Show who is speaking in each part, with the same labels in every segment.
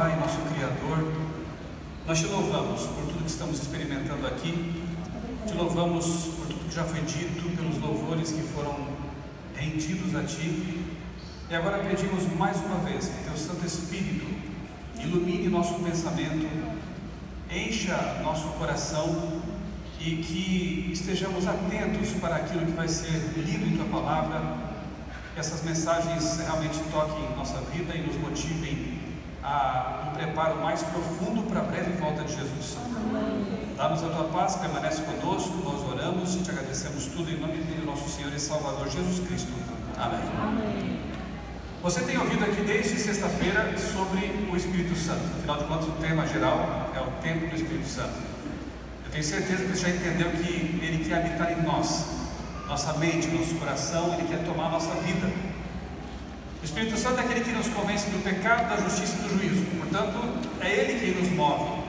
Speaker 1: Pai, nosso Criador, nós te louvamos por tudo que estamos experimentando aqui, te louvamos por tudo que já foi dito, pelos louvores que foram rendidos a Ti, e agora pedimos mais uma vez que Teu Santo Espírito ilumine nosso pensamento, encha nosso coração e que estejamos atentos para aquilo que vai ser lido em Tua Palavra, que essas mensagens realmente toquem nossa vida e nos motivem a um preparo mais profundo para a breve volta de Jesus. Dá-nos a Tua paz, permanece conosco, nós oramos e Te agradecemos tudo em nome dele, nosso Senhor e Salvador Jesus Cristo. Amém.
Speaker 2: Amém.
Speaker 1: Você tem ouvido aqui desde sexta-feira sobre o Espírito Santo. Afinal de contas, o tema geral é o tempo do Espírito Santo. Eu tenho certeza que você já entendeu que ele quer habitar em nós, nossa mente, nosso coração, ele quer tomar a nossa vida. O Espírito Santo é aquele que nos convence do pecado, da justiça e do juízo. Portanto, é ele quem nos move,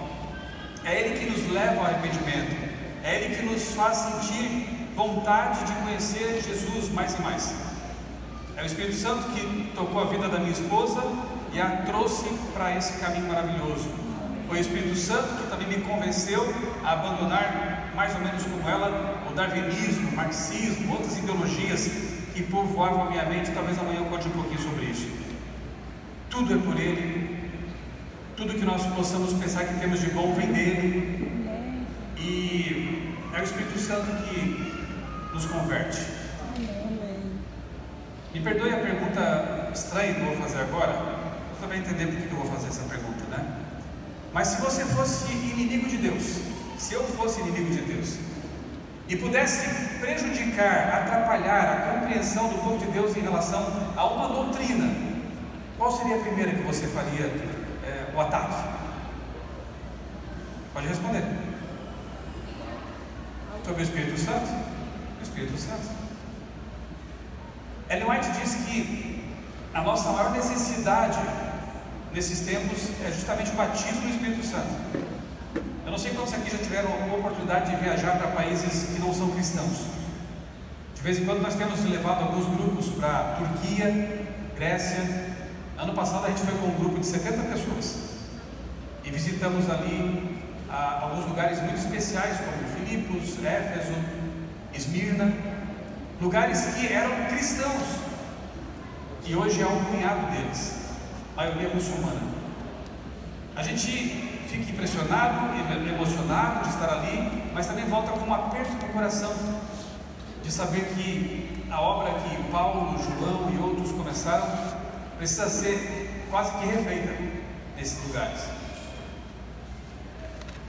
Speaker 1: é ele que nos leva ao arrependimento, é ele que nos faz sentir vontade de conhecer Jesus mais e mais. É o Espírito Santo que tocou a vida da minha esposa e a trouxe para esse caminho maravilhoso. Foi o Espírito Santo que também me convenceu a abandonar, mais ou menos como ela, o darwinismo, o marxismo, outras ideologias que povoavam a minha mente. Talvez amanhã eu conte um pouquinho sobre isso. Tudo é por Ele, tudo que nós possamos pensar que temos de bom vem dEle, e é o Espírito Santo que nos converte. Me perdoe a pergunta estranha que eu vou fazer agora, você vai entender por que eu vou fazer essa pergunta, né? Mas se você fosse inimigo de Deus, se eu fosse inimigo de Deus, e pudesse prejudicar, atrapalhar a compreensão do povo de Deus em relação a uma doutrina, qual seria a primeira que você faria o ataque? Pode responder. Sobre o Espírito Santo? O Espírito Santo. Ellen White diz que a nossa maior necessidade nesses tempos é justamente o batismo no Espírito Santo. Eu não sei quantos aqui já tiveram a oportunidade de viajar para países que não são cristãos. De vez em quando nós temos levado alguns grupos para Turquia, Grécia. Ano passado a gente foi com um grupo de 70 pessoas e visitamos ali alguns lugares muito especiais, como Filipos, Éfeso, Esmirna, lugares que eram cristãos e hoje é um punhado deles, a maioria muçulmana. A gente fica impressionado e emocionado de estar ali, mas também volta com um aperto no coração de saber que a obra que Paulo, João e outros começaram precisa ser quase que refeita nesses lugares.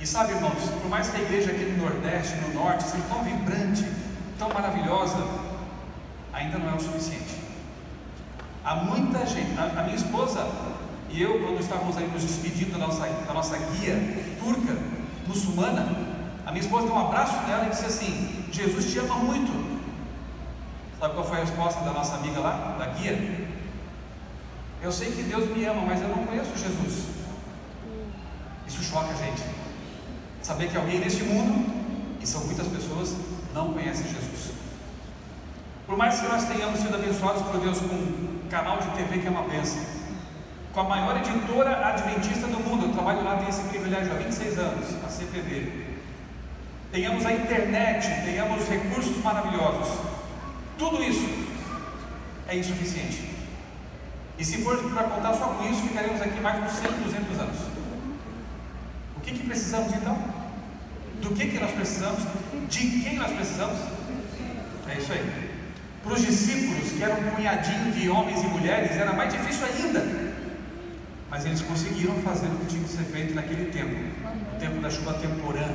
Speaker 1: E sabe, irmãos, por mais que a igreja aqui no Nordeste, no Norte, seja tão vibrante, tão maravilhosa, ainda não é o suficiente. Há muita gente, a minha esposa e eu, quando estávamos aí nos despedindo da nossa guia turca, muçulmana, a minha esposa deu um abraço nela e disse assim: Jesus te ama muito. Sabe qual foi a resposta da nossa amiga lá, da guia? Eu sei que Deus me ama, mas eu não conheço Jesus. Isso choca a gente, saber que alguém neste mundo, e são muitas pessoas, não conhece Jesus. Por mais que nós tenhamos sido abençoados por Deus com um canal de TV que é uma bênção, com a maior editora adventista do mundo, eu trabalho lá, tenho esse privilégio há 26 anos, a CPB, tenhamos a internet, tenhamos recursos maravilhosos, tudo isso é insuficiente. E se for para contar só com isso, ficaremos aqui mais de 100, 200 anos. O que precisamos então? Do que nós precisamos? De quem nós precisamos? É isso aí. Para os discípulos, que eram um punhadinho de homens e mulheres, era mais difícil ainda, mas eles conseguiram fazer o que tinha que ser feito naquele tempo, o tempo da chuva temporã.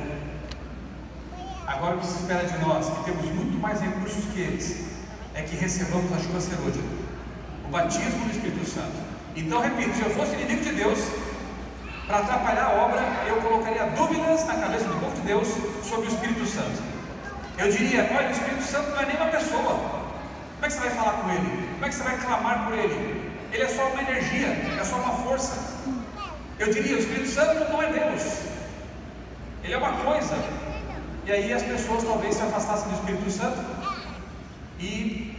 Speaker 1: Agora o que se espera de nós, que temos muito mais recursos que eles, é que recebamos a chuva serôdia, o batismo do Espírito Santo. Então, repito, se eu fosse inimigo de Deus, para atrapalhar a obra, eu colocaria dúvidas na cabeça do povo de Deus sobre o Espírito Santo. Eu diria: olha, o Espírito Santo não é nem uma pessoa. Como é que você vai falar com ele? Como é que você vai clamar por ele? Ele é só uma energia, é só uma força. Eu diria: o Espírito Santo não é Deus, ele é uma coisa. E aí as pessoas talvez se afastassem do Espírito Santo e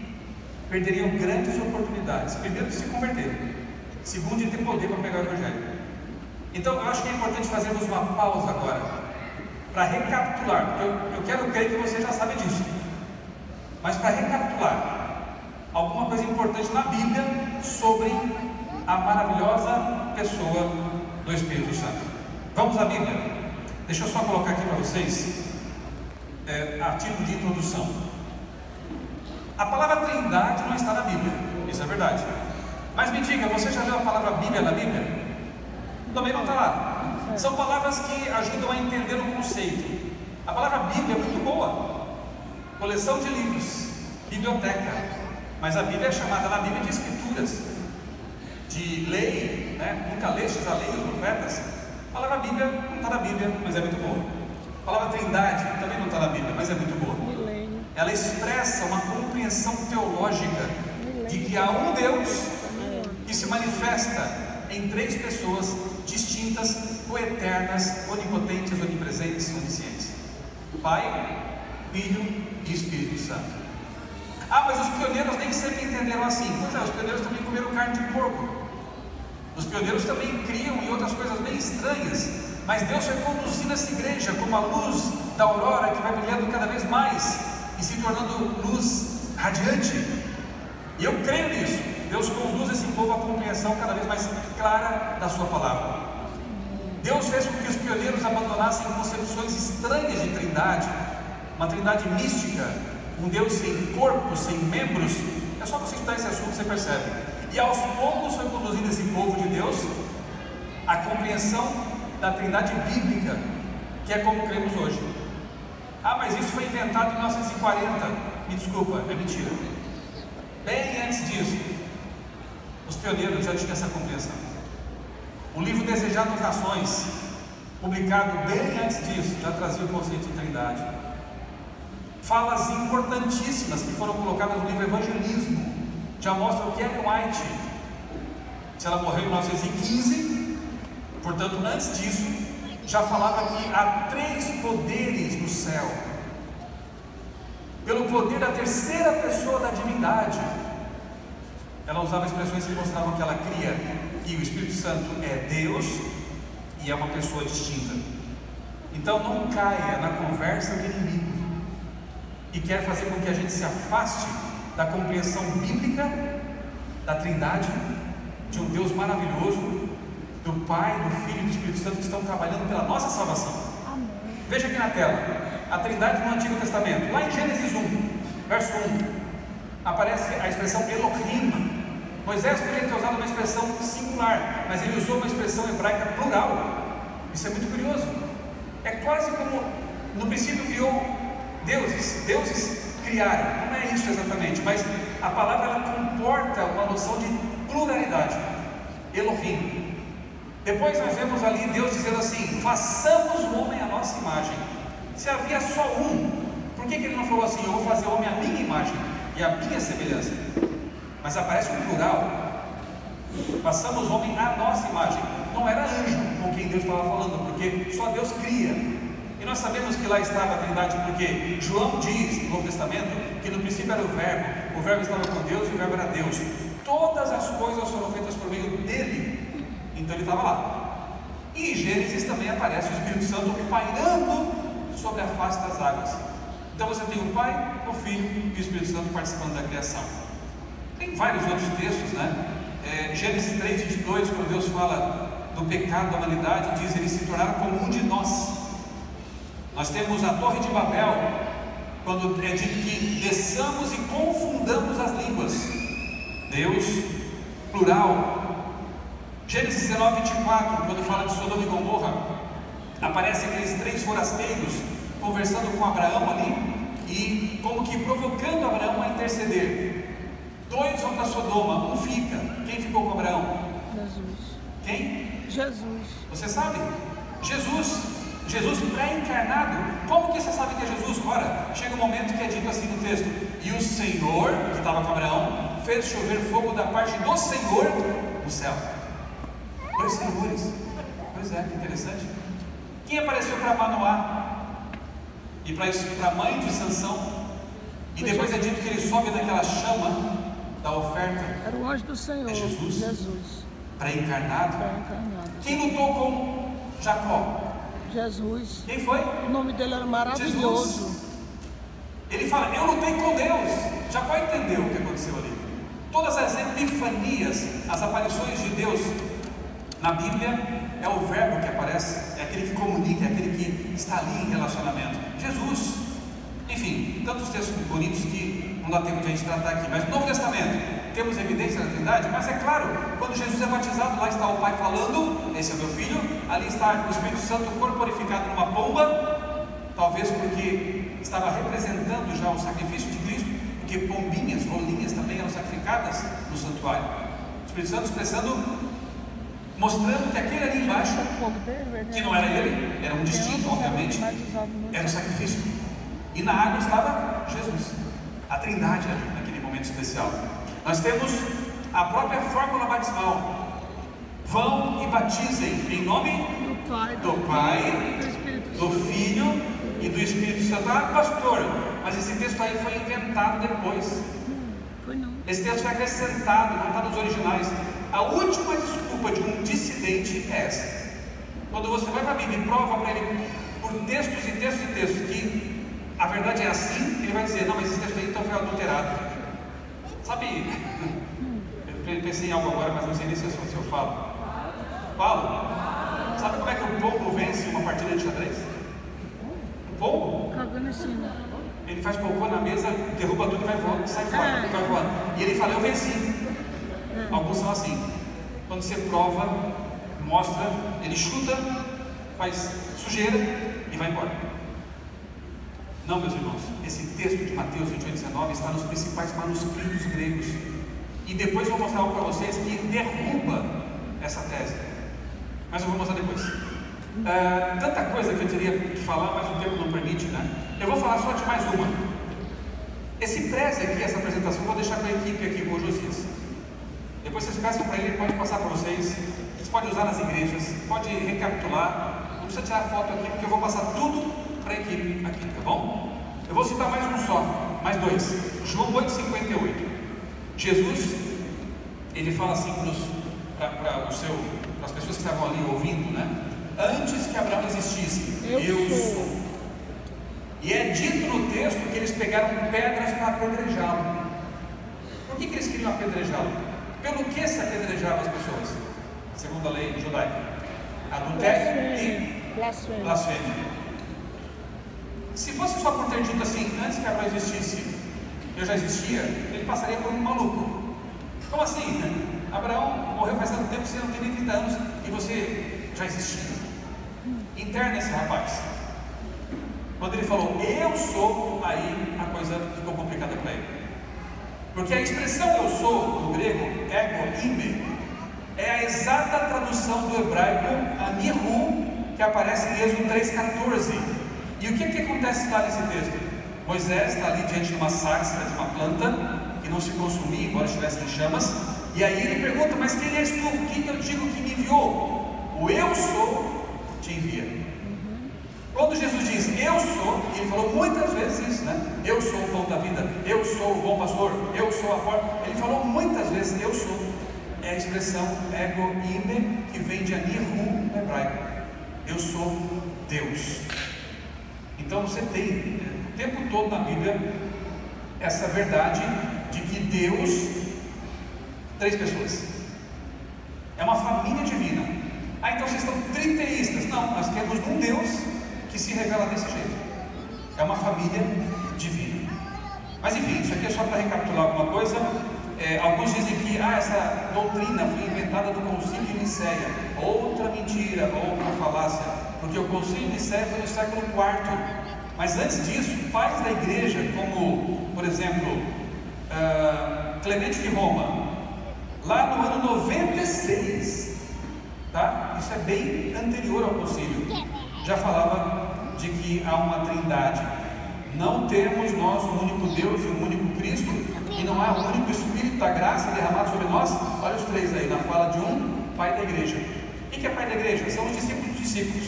Speaker 1: perderiam grandes oportunidades. Primeiro, de se converter. Segundo, de ter poder para pregar o Evangelho. Então eu acho que é importante fazermos uma pausa agora, para recapitular, porque eu quero crer que você já sabe disso, mas para recapitular, alguma coisa importante na Bíblia sobre a maravilhosa pessoa do Espírito Santo. Vamos à Bíblia. Deixa eu só colocar aqui para vocês, a título de introdução. A palavra Trindade não está na Bíblia, isso é verdade. Mas me diga, você já leu a palavra Bíblia na Bíblia? Também não está lá. São palavras que ajudam a entender o conceito. A palavra Bíblia é muito boa. Coleção de livros, biblioteca. Mas a Bíblia é chamada na Bíblia de Escrituras, de lei, né? Nunca lestes a lei dos profetas. A palavra Bíblia não está na Bíblia, mas é muito boa. A palavra Trindade também não está na Bíblia, mas é muito boa. Ela expressa uma compreensão teológica de que há um Deus que se manifesta em três pessoas distintas, coeternas, onipotentes, onipresentes, oniscientes: Pai, Filho e Espírito Santo. Ah, mas os pioneiros nem sempre entenderam assim. Pois é, os pioneiros também comeram carne de porco. Os pioneiros também criam em outras coisas bem estranhas. Mas Deus foi conduzindo essa igreja como a luz da aurora que vai brilhando cada vez mais e se tornando luz radiante. E eu creio nisso. Deus conduz esse povo à compreensão cada vez mais clara da sua palavra. Deus fez com que os pioneiros abandonassem concepções estranhas de trindade, uma trindade mística, um Deus sem corpo, sem membros. É só você estudar esse assunto que você percebe. E aos poucos foi conduzindo esse povo de Deus à compreensão da trindade bíblica, que é como cremos hoje. Ah, mas isso foi inventado em 1940. Me desculpa, é mentira. Bem antes disso, os pioneiros já tinham essa compreensão. O livro Desejado das Nações, publicado bem antes disso, já trazia o conceito de trindade. Falas importantíssimas que foram colocadas no livro Evangelismo já mostram que Ellen White, se ela morreu em 1915, portanto antes disso, já falava que há três poderes no céu. Pelo poder da terceira pessoa da divindade, ela usava expressões que mostravam que ela cria que o Espírito Santo é Deus e é uma pessoa distinta. Então não caia na conversa do inimigo e quer fazer com que a gente se afaste da compreensão bíblica da trindade, de um Deus maravilhoso, do Pai, do Filho e do Espírito Santo, que estão trabalhando pela nossa salvação. Amém. Veja aqui na tela a trindade no Antigo Testamento. Lá em Gênesis 1, verso 1, aparece a expressão Elohim. Moisés poderia ter usado uma expressão singular, mas ele usou uma expressão hebraica plural. Isso é muito curioso. É quase como no princípio criou deuses. Deuses criaram. Não é isso exatamente, mas a palavra ela comporta uma noção de pluralidade. Elohim. Depois nós vemos ali Deus dizendo assim: façamos o homem à nossa imagem. Se havia só um, por que ele não falou assim: eu vou fazer o homem à minha imagem e à minha semelhança? Mas aparece um plural: façamos o homem à nossa imagem. Não era anjo com quem Deus estava falando, porque só Deus cria. E nós sabemos que lá estava a trindade, porque João diz no Novo Testamento que no princípio era o verbo estava com Deus e o verbo era Deus. Todas as coisas foram feitas por meio dele, então ele estava lá. E em Gênesis também aparece o Espírito Santo pairando sobre a face das águas. Então você tem o Pai, o Filho e o Espírito Santo participando da criação. Tem vários outros textos, né? Gênesis 3:22, quando Deus fala do pecado da humanidade, diz: eles se tornaram como um de nós. Nós temos a Torre de Babel, quando é dito que desçamos e confundamos as línguas. Deus, plural. Gênesis 19:24, quando fala de Sodoma e Gomorra, aparecem aqueles três forasteiros conversando com Abraão ali e como que provocando Abraão a interceder. Dois vão para Sodoma, um fica. Quem ficou com Abraão?
Speaker 2: Jesus.
Speaker 1: Quem?
Speaker 2: Jesus.
Speaker 1: Você sabe? Jesus pré-encarnado. Como que você sabe que é Jesus? Ora, chega um momento que é dito assim no texto: e o Senhor, que estava com Abraão, fez chover fogo da parte do Senhor no céu. Dois senhores. Pois é, que interessante. Quem apareceu para Manoá e para a mãe de Sansão? E depois é dito que ele sobe naquela chama da oferta.
Speaker 2: Era o anjo do Senhor.
Speaker 1: É Jesus.
Speaker 2: Jesus.
Speaker 1: Pré-encarnado.
Speaker 2: Pré-encarnado.
Speaker 1: Quem lutou com Jacó?
Speaker 2: Jesus.
Speaker 1: Quem foi?
Speaker 2: O nome dele era maravilhoso.
Speaker 1: Jesus. Ele fala, eu lutei com Deus. Jacó entendeu o que aconteceu ali. Todas as epifanias, as aparições de Deus na Bíblia, é o verbo que aparece, é aquele que comunica, é aquele que está ali em relacionamento. Jesus. Enfim, tantos textos bonitos que não dá tempo de a gente tratar aqui. Mas no Novo Testamento temos evidência da Trindade, mas é claro, quando Jesus é batizado, lá está o Pai falando, esse é o meu filho, ali está o Espírito Santo corporificado numa pomba, talvez porque estava representando já o sacrifício de Cristo, porque pombinhas, rolinhas também eram sacrificadas no santuário. O Espírito Santo expressando, mostrando que aquele ali embaixo, que não era ele, era um distinto, obviamente, era o sacrifício. E na água estava Jesus, a Trindade ali, naquele momento especial. Nós temos a própria fórmula batismal. Vão e batizem em nome do Pai, do Filho e do Espírito Santo. Ah, pastor, mas esse texto aí foi inventado depois.
Speaker 2: Foi não.
Speaker 1: Esse texto foi acrescentado, não está nos originais. A última desculpa de um dissidente é essa. Quando você vai para a Bíblia e prova para ele por textos e textos e textos que a verdade é assim, ele vai dizer, não, mas esse texto aí então foi adulterado. Sabe, eu pensei em algo agora, mas não sei nem se eu falo. Falo? Sabe como é que o pombo vence uma partida de xadrez? O pombo?
Speaker 2: Cagando em cima.
Speaker 1: Ele faz cocô na mesa, derruba tudo e vai voando, sai fora, vai voando. E ele fala, eu venci. Alguns são assim. Quando você prova, mostra, ele chuta, faz sujeira e vai embora. Não, meus irmãos, esse texto de Mateus 28:19 está nos principais manuscritos gregos. E depois eu vou mostrar algo para vocês que derruba essa tese. Mas eu vou mostrar depois. Tanta coisa que eu teria que falar, mas o tempo não permite, né? Eu vou falar só de mais uma. Esse preze aqui, essa apresentação, eu vou deixar com a equipe aqui, com o Josias. Depois vocês peçam para ele, pode passar para vocês. Vocês podem usar nas igrejas, pode recapitular. Não precisa tirar foto aqui, porque eu vou passar tudo para a equipe aqui, tá bom? Eu vou citar mais um só, mais dois. João 8:58. Jesus, ele fala assim para as pessoas que estavam ali ouvindo, né? Antes que Abraão existisse, eu sou. E é dito no texto que eles pegaram pedras para apedrejá-lo. Por que eles queriam apedrejá-lo? Pelo que se apedrejava as pessoas? Segundo a lei judaica: adultério e blasfêmia. Se fosse só por ter dito assim, antes que Abraão existisse, eu já existia, ele passaria por um maluco. Como assim? Abraão morreu faz tanto tempo, você não tem nem 30 anos e você já existia. Interna esse rapaz. Quando ele falou, eu sou, aí a coisa ficou complicada para ele. Porque a expressão eu sou, no grego, ego, ime, é a exata tradução do hebraico anihu, que aparece em Êxodo 3:14. E o que acontece lá nesse texto? Moisés está ali diante de uma sarça, de uma planta, que não se consumia, embora estivesse em chamas, e aí ele pergunta, mas quem és tu? Quem eu digo que me enviou? O eu sou te envia. Quando Jesus diz eu sou, ele falou muitas vezes isso, né? Eu sou o pão da vida, eu sou o bom pastor, eu sou a porta. Ele falou muitas vezes eu sou. É a expressão ego ime, que vem de anihu no hebraico. Eu sou Deus. Então você tem o tempo todo na Bíblia essa verdade de que Deus, três pessoas, é uma família divina. Então vocês estão triteístas. Não, nós temos um Deus que se revela desse jeito. É uma família divina. Mas enfim, isso aqui é só para recapitular alguma coisa. Alguns dizem que essa doutrina foi inventada do Concílio de Nicéia. Outra mentira, outra falácia, porque o Concílio de Nicéia foi no século IV. Mas antes disso, pais da igreja, como por exemplo Clemente de Roma, lá no ano 96, tá? Isso é bem anterior ao concílio, já falava de que há uma trindade. Não temos nós um único Deus e um único Cristo, e não há um único Espírito da graça derramado sobre nós. Olha os três aí, na fala de um pai da igreja. O que é pai da igreja? São os discípulos dos discípulos.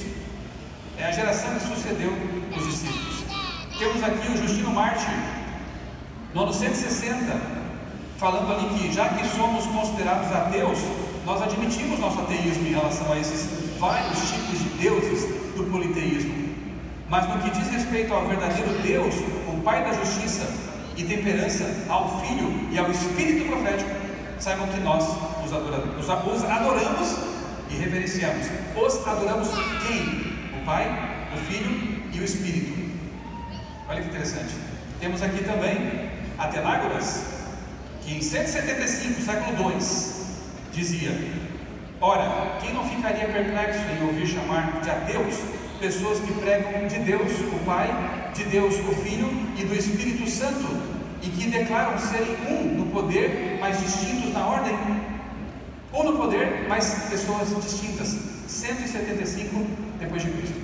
Speaker 1: É a geração que sucedeu os discípulos. Temos aqui o Justino Mártir, no ano 160, falando ali que já que somos considerados ateus, nós admitimos nosso ateísmo em relação a esses vários tipos de deuses do politeísmo. Mas no que diz respeito ao verdadeiro Deus, o Pai da justiça e temperança, ao Filho e ao Espírito profético, saibam que nós os adoramos e reverenciamos. Os adoramos quem? O Pai, o Filho e o Espírito. Olha que interessante. Temos aqui também Atenágoras, que em 175, século II, dizia: ora, quem não ficaria perplexo em ouvir chamar de ateus pessoas que pregam de Deus o Pai, de Deus o Filho e do Espírito Santo, e que declaram serem um no poder, mas distintos na ordem? Ou no poder, mas pessoas distintas. 175 depois de Cristo.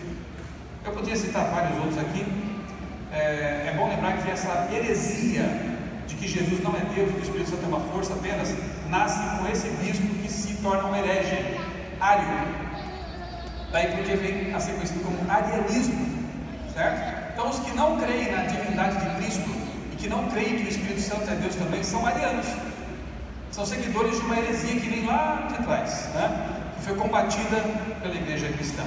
Speaker 1: Eu podia citar vários outros aqui. É bom lembrar que essa heresia de que Jesus não é Deus, que o Espírito Santo é uma força apenas, nasce com esse bispo que se torna um herege, ário. Daí porque vem a ser conhecido como arianismo, certo? Então os que não creem na divindade de Cristo e que não creem que o Espírito Santo é Deus também são arianos. São seguidores de uma heresia que vem lá de trás, né? Que foi combatida pela igreja cristã.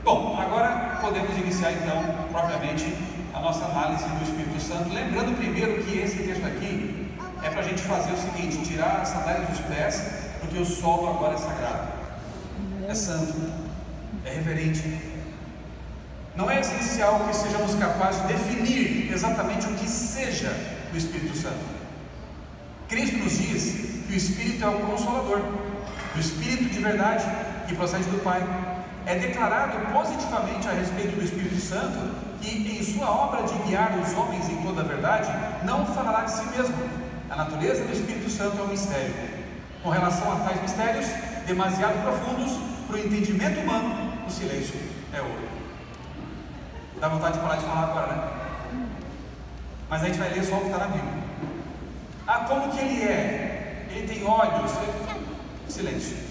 Speaker 1: Bom, agora podemos iniciar então propriamente a nossa análise do Espírito Santo, lembrando primeiro que esse texto aqui é para a gente fazer o seguinte: tirar as sandálias dos pés, porque o solo agora é sagrado, é santo, é reverente. Não é essencial que sejamos capazes de definir exatamente o que seja o Espírito Santo. Cristo nos diz que o Espírito é o Consolador, o Espírito de verdade que procede do Pai. É declarado positivamente a respeito do Espírito Santo que, em sua obra de guiar os homens em toda a verdade, não falará de si mesmo. A natureza do Espírito Santo é um mistério. Com relação a tais mistérios, demasiado profundos para o entendimento humano, o silêncio é ouro. Dá vontade de parar de falar agora, né? Mas a gente vai ler só o que está na Bíblia. Ah, como que ele é? Ele tem olhos. Silêncio.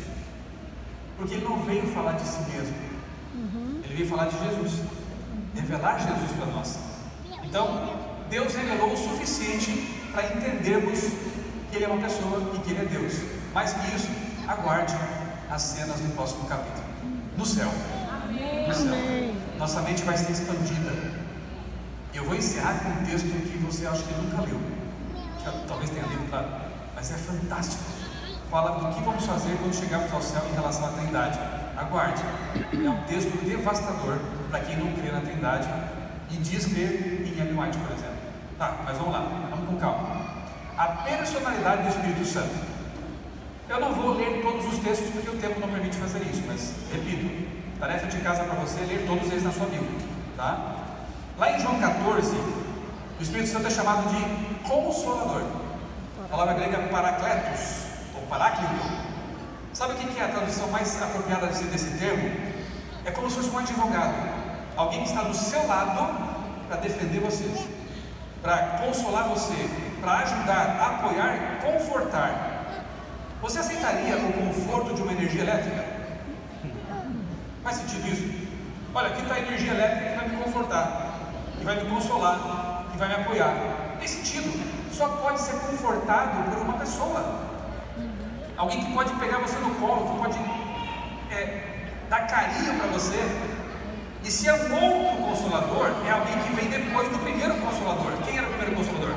Speaker 1: Porque ele não veio falar de si mesmo. Ele veio falar de Jesus. Revelar Jesus para nós. Então, Deus revelou o suficiente para entendermos que ele é uma pessoa e que ele é Deus. Mais que isso, aguarde as cenas do próximo capítulo. No céu. No céu. Nossa mente vai ser expandida. Eu vou encerrar com um texto que você acha que nunca leu. Talvez tenha lido, claro. Mas é fantástico. Fala do que vamos fazer quando chegarmos ao céu em relação à Trindade. Aguarde. É um texto devastador para quem não crê na Trindade e diz crer em Ellen White, por exemplo. Tá, mas vamos lá. Vamos com calma. A personalidade do Espírito Santo. Eu não vou ler todos os textos porque o tempo não permite fazer isso, mas repito, tarefa de casa para você ler todos eles na sua Bíblia, tá? Lá em João 14, o Espírito Santo é chamado de Consolador. A palavra grega Paracletos, ou Paráclito. Sabe o que é a tradução mais apropriada desse termo? É como se fosse um advogado, alguém que está do seu lado para defender você, para consolar você, para ajudar, apoiar, confortar. Você aceitaria o conforto de uma energia elétrica? Faz sentido isso? Olha, aqui está a energia elétrica que vai me confortar, que vai me consolar, que vai me apoiar. Tem sentido. Só pode ser confortado por uma pessoa. Alguém que pode pegar você no colo, que pode dar carinho para você. E se é um outro consolador, é alguém que vem depois do primeiro consolador. Quem era o primeiro consolador?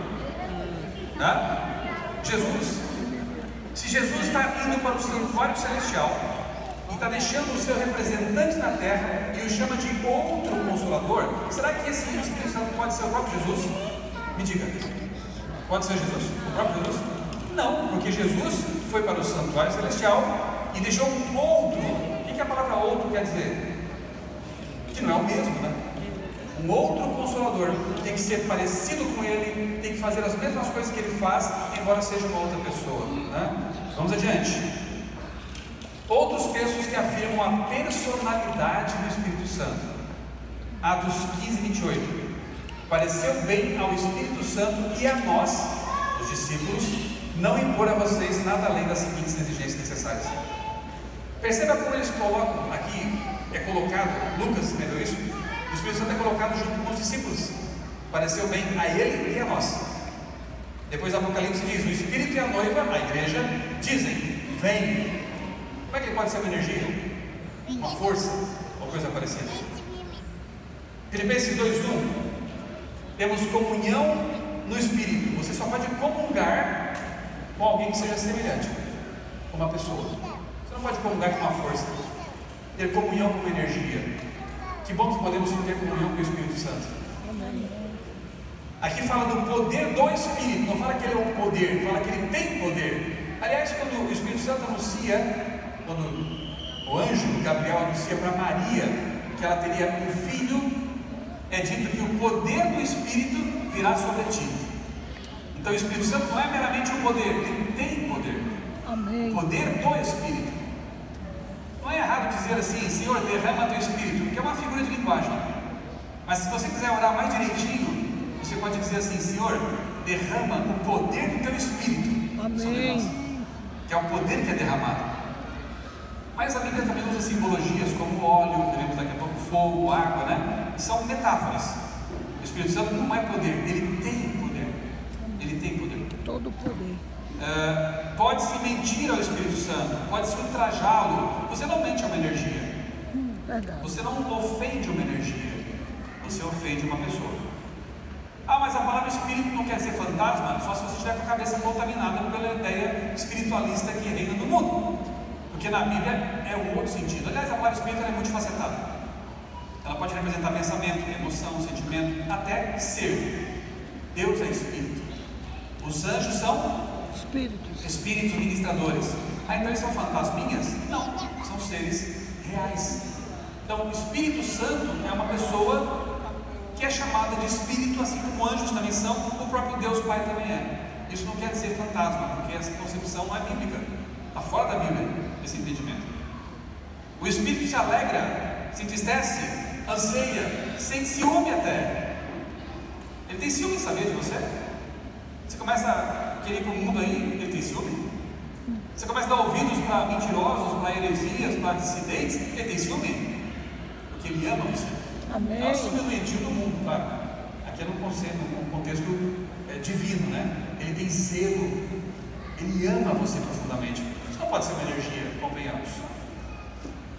Speaker 1: Jesus. Se Jesus está indo para o santuário celestial e está deixando o seu representante na terra e o chama de outro consolador, será que esse Espírito Santo pode ser o próprio Jesus? Me diga. Pode ser Jesus? O próprio Jesus? Não, porque Jesus foi para o santuário celestial e deixou um outro. O que a palavra outro quer dizer? Que não é o mesmo, né? Um outro consolador tem que ser parecido com ele, tem que fazer as mesmas coisas que ele faz, embora seja uma outra pessoa, né? Vamos adiante. Outros textos que afirmam a personalidade do Espírito Santo. Atos 15, 28. Pareceu bem ao Espírito Santo e a nós, os discípulos, não impor a vocês nada além das seguintes exigências necessárias. Perceba como eles colocam aqui, é colocado, Lucas escreveu isso, o Espírito Santo é colocado junto com os discípulos. Pareceu bem a ele e a nós. Depois Apocalipse diz, o Espírito e a noiva, a igreja, dizem, vem. Como é que ele pode ser uma energia? uma força ou coisa parecida. Filipenses 2:1, temos comunhão no Espírito. Você só pode comungar com alguém que seja semelhante, com uma pessoa. Você não pode comungar com uma força, ter comunhão com uma energia. Que bom que podemos ter comunhão com o Espírito Santo. Aqui fala do poder do Espírito, não fala que ele é um poder, fala que ele tem poder. Aliás, quando o Espírito Santo anuncia, quando o anjo Gabriel anuncia para Maria que ela teria um filho, é dito que o poder do Espírito virá sobre ti. Então o Espírito Santo não é meramente um poder, ele tem poder.
Speaker 2: Amém.
Speaker 1: O poder do Espírito. Não é errado dizer assim, Senhor, derrama teu Espírito, que é uma figura de linguagem. Mas se você quiser orar mais direitinho, você pode dizer assim, Senhor, derrama o poder do teu Espírito.
Speaker 2: Amém.
Speaker 1: Sobre nós, que é o poder que é derramado. Mas a Bíblia também usa simbologias como óleo, teremos daqui a pouco fogo, água, né? São metáforas. O Espírito Santo não é poder, ele tem poder. Ele tem poder.
Speaker 2: Todo poder.
Speaker 1: Pode-se mentir ao Espírito Santo, pode-se ultrajá-lo. Você não mente a uma energia.
Speaker 2: Verdade.
Speaker 1: Você não ofende uma energia, você ofende uma pessoa. Ah, mas a palavra espírito não quer dizer fantasma, só se você estiver com a cabeça contaminada pela ideia espiritualista que reina no mundo. Porque na Bíblia é um outro sentido. Aliás, a palavra espírito é multifacetada. Ela pode representar pensamento, emoção, sentimento, até ser. Deus é espírito. Os anjos são espíritos ministradores. Ah, então eles são fantasminhas? Não, são seres reais. Então o Espírito Santo é uma pessoa que é chamada de espírito, assim como anjos também são, o próprio Deus Pai também é. Isso não quer dizer fantasma, porque essa concepção não é bíblica, está fora da Bíblia esse entendimento. O Espírito se alegra, se entristece, anseia, sente ciúme até. Ele tem ciúme em saber de você? Você começa a querer ir para o mundo aí, ele tem ciúme? Você começa a dar ouvidos para mentirosos, para heresias, para dissidentes, ele tem ciúme? Porque ele ama você.
Speaker 2: Amém.
Speaker 1: É o ciúme doentio do mundo, claro. Aqui é num contexto divino, né? Ele tem zelo, ele ama você profundamente. Isso não pode ser uma energia, convenhamos.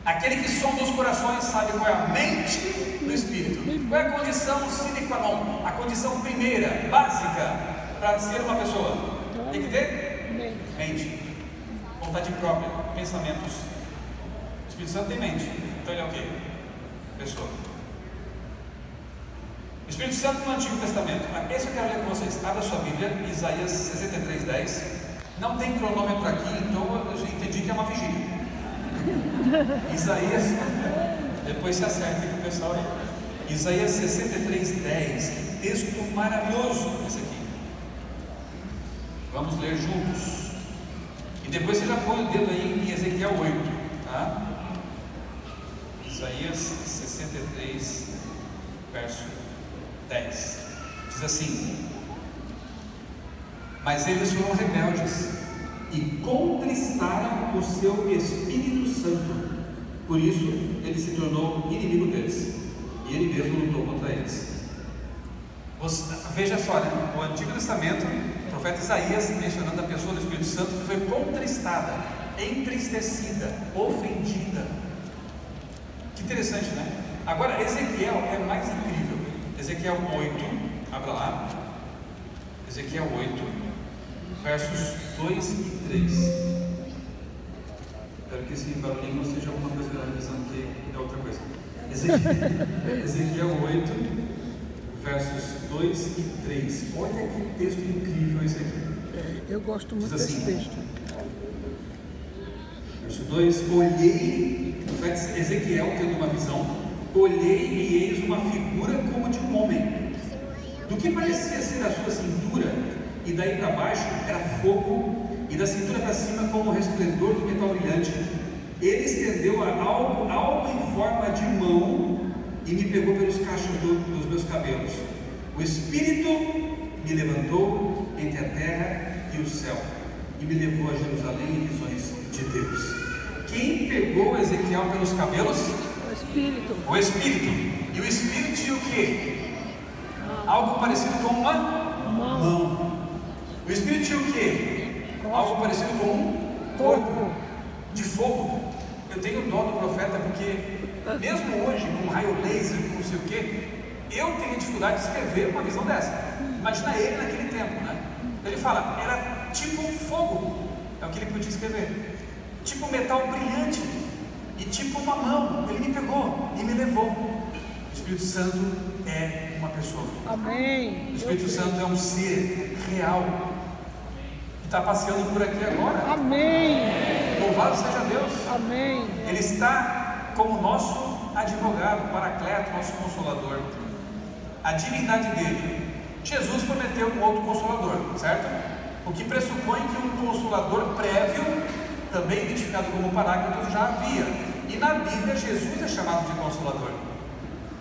Speaker 1: Aquele que sonda os corações sabe qual é a mente do Espírito. Qual é a condição sine qua non? A condição primeira, básica, para ser uma pessoa. Tem que ter mente, vontade própria, pensamentos. O Espírito Santo tem mente, então ele é o quê? Pessoa. O Espírito Santo no Antigo Testamento. Esse eu quero ler com vocês. Abra sua Bíblia, Isaías 63:10. Não tem cronômetro aqui, então eu entendi que é uma vigília. Isaías, depois se acerta com o pessoal aí. Isaías 63:10. Que texto maravilhoso esse aqui. Vamos ler juntos. E depois você já põe o dedo aí em Ezequiel 8, tá? Isaías 63, verso 10. Diz assim: mas eles foram rebeldes e contristaram o seu Espírito Santo, por isso ele se tornou inimigo deles, e ele mesmo lutou contra eles. Veja só, né? O Antigo Testamento, o profeta Isaías mencionando a pessoa do Espírito Santo que foi contristada, entristecida, ofendida. Que interessante, né? Agora Ezequiel é mais incrível. Ezequiel 8, abra lá. Ezequiel 8, versos 2 e 3. Espero que esse barulhinho não seja alguma coisa dizendo que é outra coisa. Ezequiel 8, versos 2 e 3. Olha que texto incrível esse aqui.
Speaker 2: Eu gosto muito
Speaker 1: assim,
Speaker 2: desse texto.
Speaker 1: Verso 2: olhei, o profeta Ezequiel tendo uma visão, olhei e eis uma figura como de um homem, do que parecia ser a sua cintura, e daí para baixo era fogo, e da cintura para cima como o resplendor do metal brilhante. Ele estendeu algo em forma de mão e me pegou pelos cachos dos meus cabelos. O Espírito me levantou entre a terra e o céu e me levou a Jerusalém em visões de Deus. Quem pegou Ezequiel pelos cabelos?
Speaker 2: O Espírito.
Speaker 1: O Espírito. E o Espírito tinha o quê? Algo parecido com uma mão. O Espírito tinha o quê? Algo parecido com um corpo de fogo. Eu tenho dó do profeta porque, mesmo hoje, com raio laser, com não sei o que, eu tenho dificuldade de escrever uma visão dessa. Imagina ele naquele tempo, né? Ele fala, era tipo fogo, é o que ele podia escrever, tipo metal brilhante, e tipo uma mão, ele me pegou e me levou. O Espírito Santo é uma pessoa.
Speaker 2: Amém.
Speaker 1: O Espírito Santo é um ser real, que está passeando por aqui agora.
Speaker 2: Amém.
Speaker 1: Louvado seja Deus.
Speaker 2: Amém.
Speaker 1: Ele está como nosso advogado, paracleto, nosso consolador. A divindade dele, Jesus prometeu um outro consolador, certo? O que pressupõe que um consolador prévio, também identificado como paráclito, já havia. E na Bíblia, Jesus é chamado de consolador.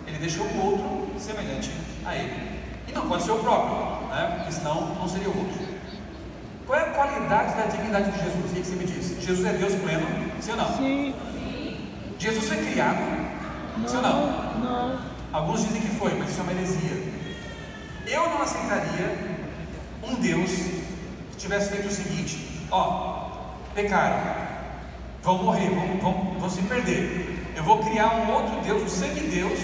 Speaker 1: Ele deixou um outro semelhante a ele. E não pode ser o próprio, né? Porque senão não seria o outro. Qual é a qualidade da divindade de Jesus? O que você me diz? Jesus é Deus pleno, sim ou não?
Speaker 2: Sim.
Speaker 1: Jesus foi criado, sim ou não?
Speaker 2: Não.
Speaker 1: Alguns dizem que foi, mas isso é uma heresia. Eu não aceitaria um Deus que tivesse feito o seguinte: ó, pecaram, vão morrer, vão se perder. Eu vou criar um outro Deus, um semideus.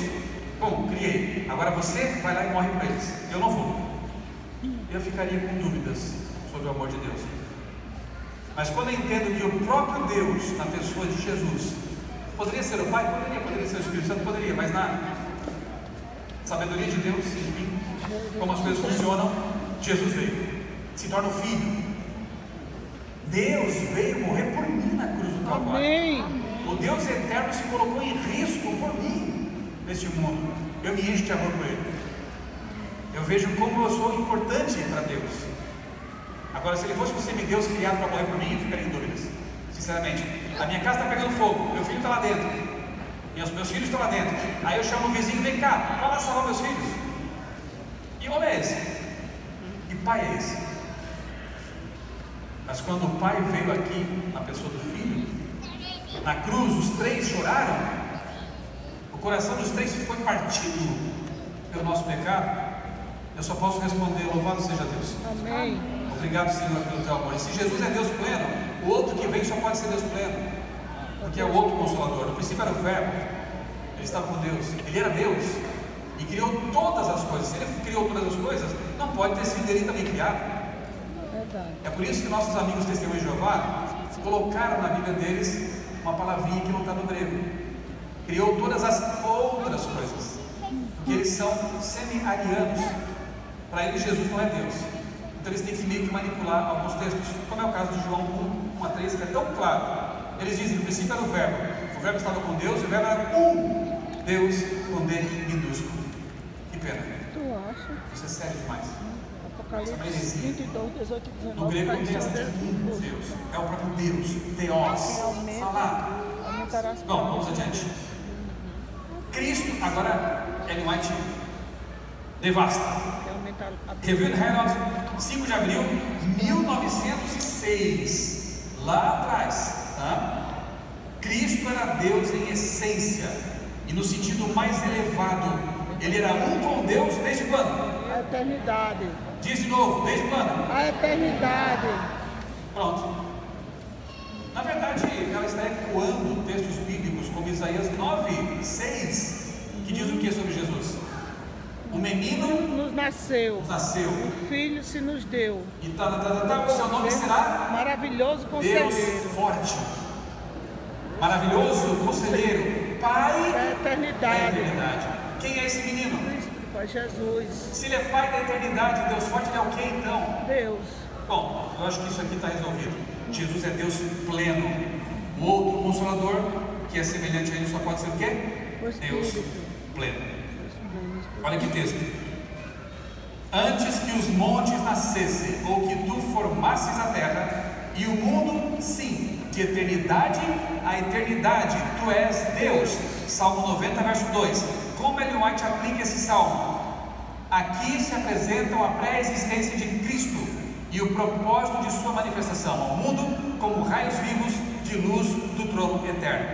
Speaker 1: Bom, criei. Agora você vai lá e morre por eles. Eu não vou. Eu ficaria com dúvidas sobre o amor de Deus. Mas quando eu entendo que o próprio Deus, na pessoa de Jesus, poderia ser o Pai, poderia ser o Espírito Santo, poderia, mas na sabedoria de Deus, enfim, como as coisas funcionam, Jesus veio, se torna o Filho. Deus veio morrer por mim na cruz do Calvário.
Speaker 2: Amém.
Speaker 1: O Deus eterno se colocou em risco por mim neste mundo. Eu me encho de amor por Ele. Eu vejo como eu sou importante para Deus. Agora, se Ele fosse um semideus criado para morrer por mim, eu ficaria em dúvidas. Sinceramente, a minha casa está pegando fogo, meu filho está lá dentro, e os meus filhos estão lá dentro. Aí eu chamo o vizinho, vem cá, vai lá salvar meus filhos. Que homem é esse? Que pai é esse? Mas quando o pai veio aqui, na pessoa do filho, na cruz, os três choraram, o coração dos três foi partido pelo nosso pecado. Eu só posso responder: louvado seja Deus.
Speaker 2: Amém.
Speaker 1: Obrigado, Senhor, pelo teu amor. E se Jesus é Deus pleno, o outro que vem só pode ser Deus pleno, porque é o outro consolador. No princípio era o Verbo, ele estava com Deus, ele era Deus e criou todas as coisas. Se ele criou todas as coisas, não pode ter sido ele também criado. É por isso que nossos amigos testemunhos de Jeová colocaram na Bíblia deles uma palavrinha que não está no grego. Criou todas as outras coisas, porque eles são semi-arianos. Para eles Jesus não é Deus. Então eles têm que meio que manipular alguns textos, como é o caso de João 1:3, que é tão claro. Eles dizem: no princípio era o Verbo estava com Deus, e o Verbo era um Deus com D minúsculo. Que pena.
Speaker 2: Tu acha?
Speaker 1: Isso é sério demais.
Speaker 2: Apocalipse 22, 18, 19.
Speaker 1: No grego não tem essa de um Deus, é o próprio Deus, Theos. Falar. Bom, vamos adiante. Cristo, agora Ellen White devasta. Review Herald, 5 de abril de 1906, lá atrás, tá? Cristo era Deus em essência e no sentido mais elevado. Ele era um com Deus desde quando?
Speaker 2: A eternidade.
Speaker 1: Diz de novo, desde quando?
Speaker 2: A eternidade.
Speaker 1: Pronto. Na verdade, ela está ecoando textos bíblicos como Isaías 9:6, que diz o que sobre Jesus? O menino
Speaker 2: nos nasceu,
Speaker 1: o
Speaker 2: filho se nos deu,
Speaker 1: e o seu nome será
Speaker 2: maravilhoso conselheiro,
Speaker 1: Deus forte, maravilhoso conselheiro, Pai
Speaker 2: da eternidade.
Speaker 1: Quem é esse menino?
Speaker 2: Pai Jesus.
Speaker 1: Se ele é Pai da eternidade, Deus forte, ele é o que então?
Speaker 2: Deus.
Speaker 1: Bom, eu acho que isso aqui está resolvido. Jesus é Deus pleno. O outro consolador, que é semelhante a ele, só pode ser o quê? Deus pleno. Olha que texto: antes que os montes nascessem, ou que tu formasses a terra e o mundo, sim, de eternidade a eternidade, tu és Deus. Salmo 90, verso 2. Como Ellen White aplica esse salmo? Aqui se apresentam a pré-existência de Cristo e o propósito de sua manifestação ao mundo como raios vivos de luz do trono eterno.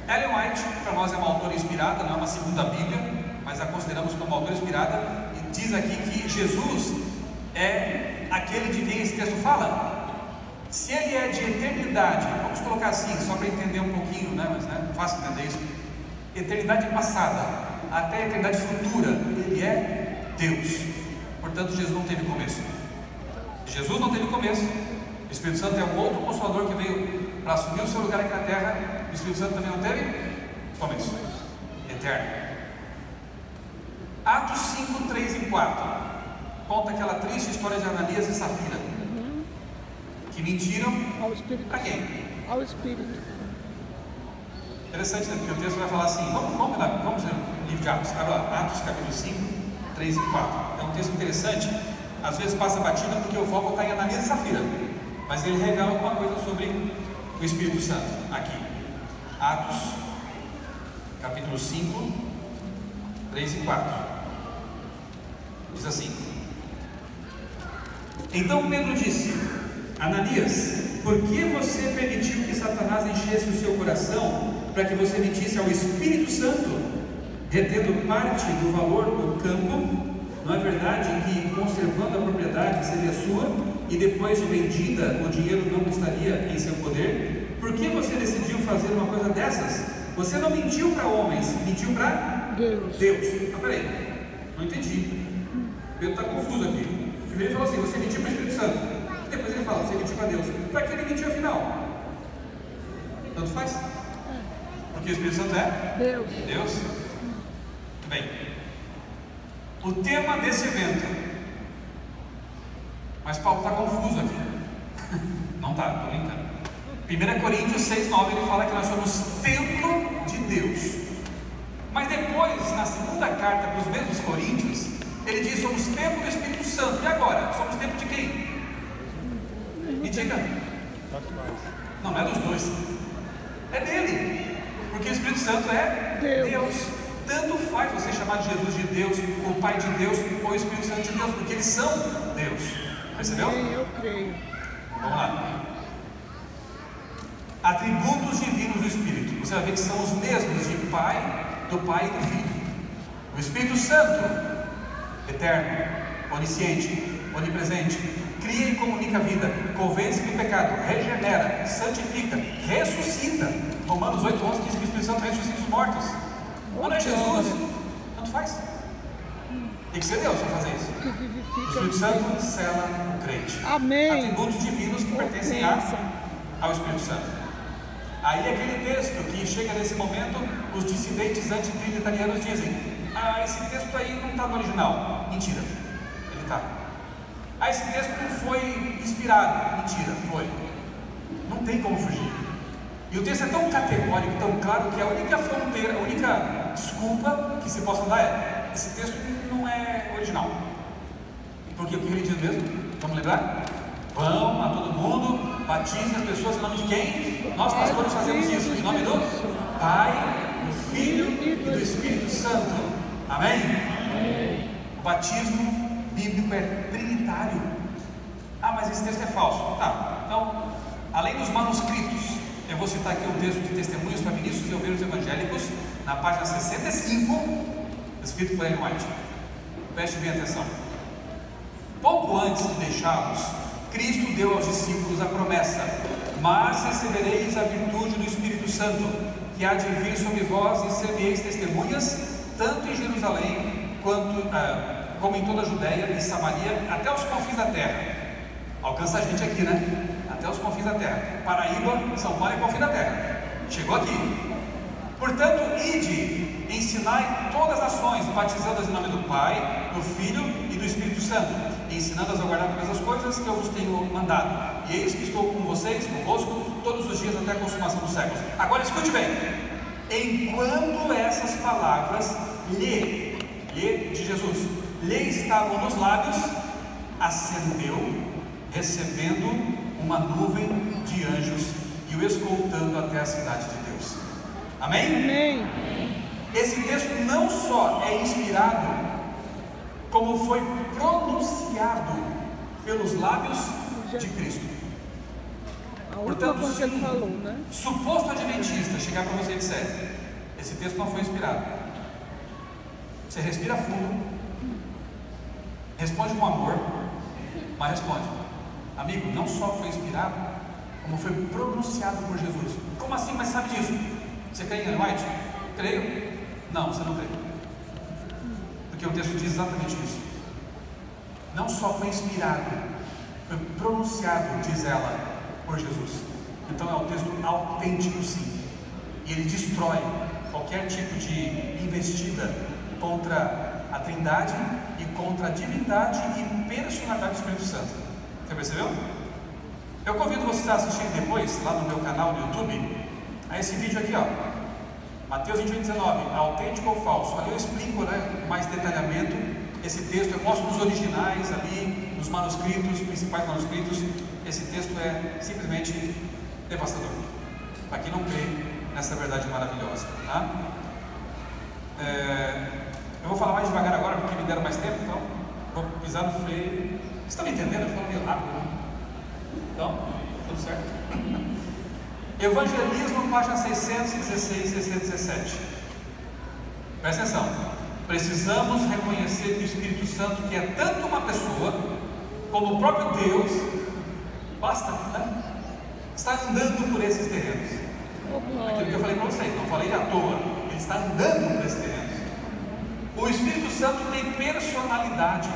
Speaker 1: Ellen White, para nós, é uma autora inspirada, não é uma segunda Bíblia, mas a consideramos como autora inspirada, e diz aqui que Jesus é aquele de quem esse texto fala. Se ele é de eternidade, vamos colocar assim, só para entender um pouquinho, né? Mas não é fácil entender isso. Eternidade passada até a eternidade futura, ele é Deus. Portanto, Jesus não teve começo. Jesus não teve começo. O Espírito Santo é um outro Consolador que veio para assumir o seu lugar aqui na terra. O Espírito Santo também não teve começo. Eterno. Atos 5, 3 e 4 conta aquela triste história de Ananias e Safira, que mentiram
Speaker 2: Ao Espírito.
Speaker 1: para quem?
Speaker 2: Ao Espírito.
Speaker 1: Interessante, né? Porque o texto vai falar assim, vamos ler o livro de Atos, agora, Atos capítulo 5, 3 e 4. É um texto interessante, às vezes passa batida porque o foco está em Ananias e Safira, mas ele revela alguma coisa sobre o Espírito Santo, aqui. Atos capítulo 5, 3 e 4. Diz assim: Então Pedro disse: Ananias, por que você permitiu que Satanás enchesse o seu coração para que você mentisse ao Espírito Santo, retendo parte do valor do campo? Não é verdade que, conservando a propriedade, seria sua, e depois de vendida, o dinheiro não estaria em seu poder? Por que você decidiu fazer uma coisa dessas? Você não mentiu para homens, mentiu para
Speaker 2: Deus.
Speaker 1: Ah, peraí, não entendi. Pedro está confuso aqui. Primeiro ele falou assim: você mentiu para o Espírito Santo. Depois ele fala: você mentiu para Deus. Para que ele mentiu afinal? Tanto faz. Porque o Espírito Santo é
Speaker 2: Deus.
Speaker 1: Deus. Muito bem. O tema desse evento. Mas Paulo está confuso aqui. Não está, estou brincando. 1 Coríntios 6, 9 ele fala que nós somos templo de Deus. Mas depois, na segunda carta para os mesmos Coríntios, ele diz: somos templo do Espírito Santo. E agora? Somos templo de quem? Me diga. Não é dos dois. É dele. Porque o Espírito Santo é Deus. Tanto faz você chamar de Jesus de Deus, ou Pai de Deus, ou Espírito Santo de Deus, porque eles são Deus. Percebeu?
Speaker 2: Sim, eu creio.
Speaker 1: Vamos lá. Atributos divinos do Espírito. Você vai ver que são os mesmos do Pai e do Filho. O Espírito Santo, eterno, onisciente, onipresente, cria e comunica a vida, convence do pecado, regenera, santifica, ressuscita. Romanos 8, 11 diz que o Espírito Santo ressuscita os mortos. Não é Jesus, tanto faz. Tem que ser Deus para fazer isso.
Speaker 2: Que
Speaker 1: O
Speaker 2: vivifica.
Speaker 1: Espírito Santo sela o crente.
Speaker 2: Amém.
Speaker 1: Atributos divinos que pertencem ao Espírito Santo. Aí aquele texto que chega nesse momento, os dissidentes antitrinitarianos dizem: esse texto aí não está no original. Mentira, ele está. Esse texto não foi inspirado. Mentira, foi. Não tem como fugir. E o texto é tão categórico, tão claro, que a única fronteira, a única desculpa que se possa dar é: esse texto não é original. Porque o que ele diz mesmo? Vamos lembrar? Vão a todo mundo, batizem as pessoas em nome de quem? Nós pastores fazemos isso, em nome do Pai, do Filho e do Espírito Santo. Amém? O batismo bíblico é trinitário. Mas esse texto é falso. Tá, então, além dos manuscritos, eu vou citar aqui um texto de Testemunhos para Ministros e Obreiros Evangélicos, na página 65, escrito por Ellen White. Preste bem atenção. Pouco antes de deixá-los, Cristo deu aos discípulos a promessa: mas recebereis a virtude do Espírito Santo, que há de vir sobre vós, e sereis testemunhas, tanto em Jerusalém, como em toda a Judéia e Samaria, até os confins da terra. Alcança a gente aqui, né? Até os confins da terra. Paraíba, São Paulo é confim da terra. Chegou aqui. Portanto, ide, ensinai todas as nações, batizando-as em nome do Pai, do Filho e do Espírito Santo, ensinando-as a guardar todas as coisas que eu vos tenho mandado. E eis que estou com vocês, convosco, todos os dias até a consumação dos séculos. Agora escute bem. Enquanto essas palavras lhe de Jesus, lhe estavam nos lábios, ascendeu, recebendo uma nuvem de anjos e o escoltando até a cidade de Deus. Amém?
Speaker 2: Amém.
Speaker 1: Esse texto não só é inspirado, como foi pronunciado pelos lábios de Cristo.
Speaker 2: A última coisa que ele falou, né?
Speaker 1: Suposto adventista chegar para você e disser: esse texto não foi inspirado. Você respira fundo, responde com amor, mas responde: amigo, não só foi inspirado, como foi pronunciado por Jesus. Como assim? Mas sabe disso? Você crê em Ellen White? Creio. Não, você não crê. Porque o texto diz exatamente isso. Não só foi inspirado, foi pronunciado, diz ela, por Jesus. Então é um texto autêntico, sim. E ele destrói qualquer tipo de investida contra a Trindade e contra a divindade e personalidade do Espírito Santo. Você percebeu? Eu convido vocês a assistirem depois, lá no meu canal no YouTube, a esse vídeo aqui, ó. Mateus 28:19, autêntico ou falso. Ali eu explico, né, mais detalhamento esse texto. Eu mostro nos originais ali, nos manuscritos, principais manuscritos. Esse texto é simplesmente devastador para quem não crê nessa verdade maravilhosa, tá? Eu vou falar mais devagar agora porque me deram mais tempo, então vou pisar no freio. Vocês estão me entendendo? Eu falo meio rápido, né? Então, tudo certo? Evangelismo, página 616 e 617. Presta atenção. Precisamos reconhecer que o Espírito Santo, que é tanto uma pessoa como o próprio Deus, basta, né? Está andando por esses terrenos. Aquilo que eu falei para vocês, não falei à toa. Ele está andando por esses terrenos. O Espírito Santo tem personalidade.